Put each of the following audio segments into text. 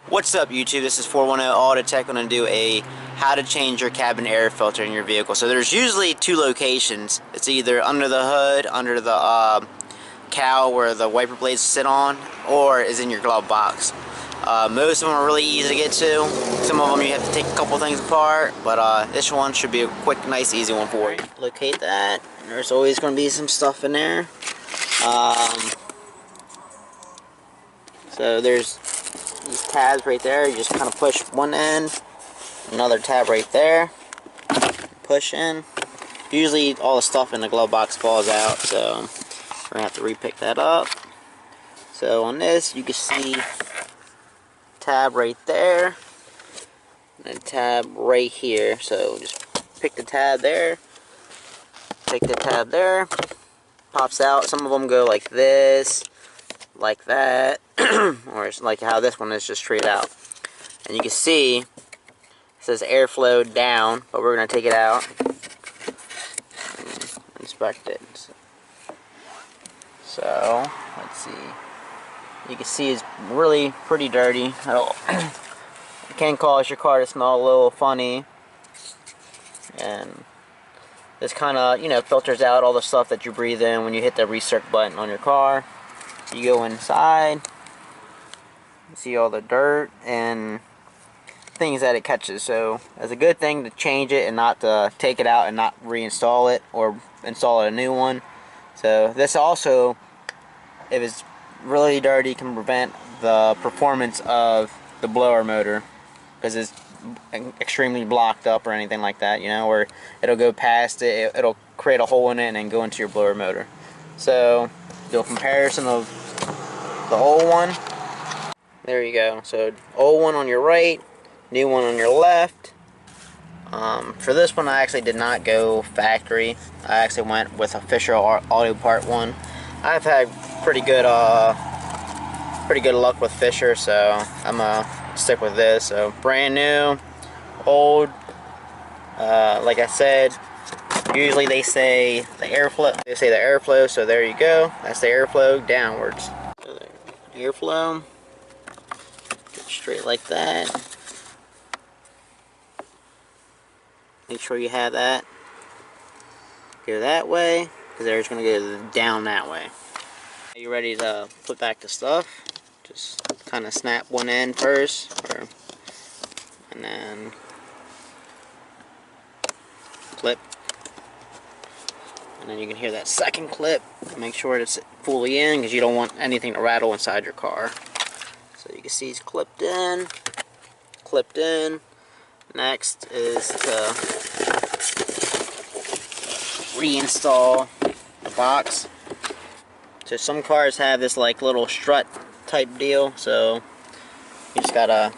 What's up YouTube, this is 410 Auto Tech. I'm going to do a how to change your cabin air filter in your vehicle. So there's usually two locations. It's either under the hood, under the cowl where the wiper blades sit on, or is in your glove box. Most of them are really easy to get to. Some of them you have to take a couple things apart, but this one should be a quick, nice, easy one for you. Locate that. There's always going to be some stuff in there. So there's these tabs right there. You just kind of push one end, another tab right there, push in. Usually all the stuff in the glove box falls out, so we're gonna have to re-pick that up. So on this you can see tab right there and a tab right here. So just pick the tab there, pick the tab there, pops out. Some of them go like this, like that, or it's like how this one is just straight out. And you can see it says airflow down, but we're going to take it out and inspect it. So let's see. You can see it's really pretty dirty. It can cause your car to smell a little funny, and this kind of, you know, filters out all the stuff that you breathe in when you hit the recirc button on your car. You go inside, you see all the dirt and things that it catches. So it's a good thing to change it and not to take it out and not reinstall it or install a new one. So this also, if it's really dirty, can prevent the performance of the blower motor because it's extremely blocked up or anything like that, you know, or it'll go past it, it'll create a hole in it and then go into your blower motor. So do a comparison of the old one. There you go. So old one on your right, new one on your left. For this one I actually did not go factory. I actually went with a Fisher Auto Part one. I've had pretty good luck with Fisher, so I'm gonna stick with this. So brand new, old, like I said, usually they say the airflow, so there you go. That's the airflow downwards. So there, airflow, get straight like that. Make sure you have that. Go that way, because they're just going to go down that way. Are you ready to put back the stuff? Just kind of snap one end first, and then clip. And then you can hear that second clip. Make sure it's fully in because you don't want anything to rattle inside your car. So you can see it's clipped in. Clipped in. Next is to reinstall the box. So some cars have this like little strut type deal, so you just gotta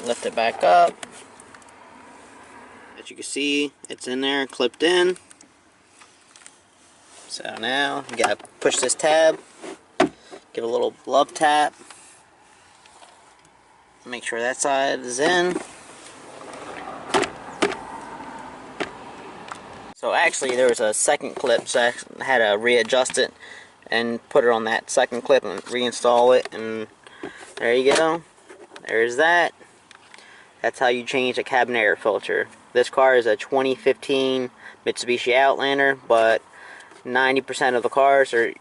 lift it back up. As you can see, it's in there, clipped in. So now you gotta push this tab, give a little love tap, make sure that side is in. So actually there was a second clip, so I had to readjust it and put it on that second clip and reinstall it, and there you go. There's that. That's how you change a cabin air filter. This car is a 2015 Mitsubishi Outlander, but 90% of the cars are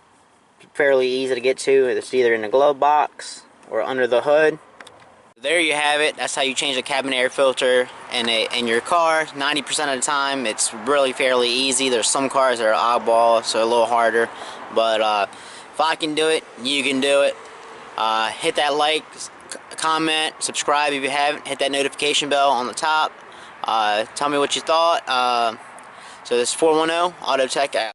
fairly easy to get to. It's either in the glove box or under the hood. There you have it. That's how you change a cabin air filter in your car. 90% of the time it's really fairly easy. There's some cars that are oddball, so a little harder, but if I can do it, you can do it. Hit that like, comment, subscribe if you haven't, hit that notification bell on the top. Tell me what you thought. So this is 410 Auto Tech out.